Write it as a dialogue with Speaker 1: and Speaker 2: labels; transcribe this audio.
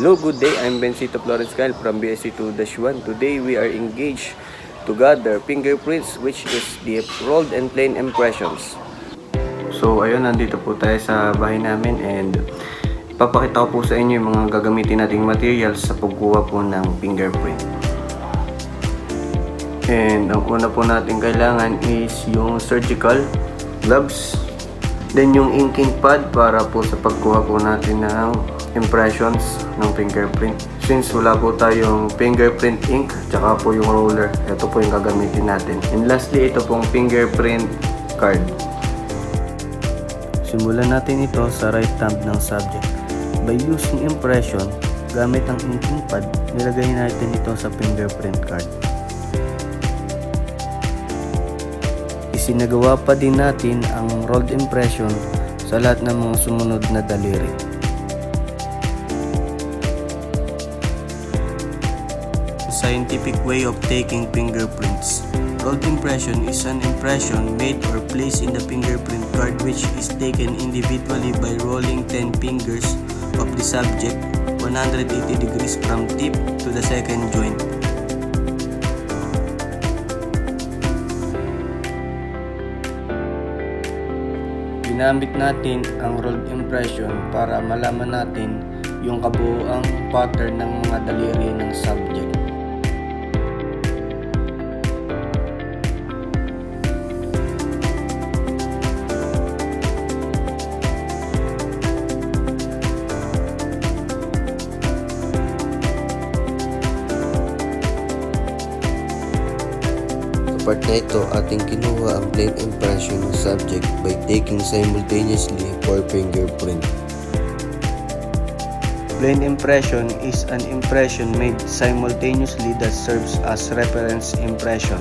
Speaker 1: Hello, good day. I'm Bencito Florence Kyle from BSC2-1. Today we are engaged to gather fingerprints, which is the rolled and plain impressions. So ayun, nandito po tayo sa bahay namin and papakita ko po sa inyo yung mga gagamitin nating materials sa pagkuha po ng fingerprint. And ang una po natin kailangan is yung surgical gloves, then yung inking pad para po sa pagkuha po natin ng impressions ng fingerprint. Since wala po tayong fingerprint ink, tsaka po yung roller, ito po yung gagamitin natin. And lastly, ito pong fingerprint card. Simulan natin ito sa right thumb ng subject. By using impression, gamit ang inking pad, nilagay natin ito sa fingerprint card. Isinagawa pa din natin ang rolled impression sa lahat ng mga sumunod na daliri. Scientific way of taking fingerprints. Rolled impression is an impression made or placed in the fingerprint card which is taken individually by rolling 10 fingers of the subject 180 degrees from tip to the second joint. Ginamit natin ang rolled impression para malaman natin yung kabuuang pattern ng mga daliri ng subject.
Speaker 2: Sa part na ito, ating kinuha ang plain impression ng subject by taking simultaneously 4 fingerprint.
Speaker 1: Plain impression is an impression made simultaneously that serves as reference impression.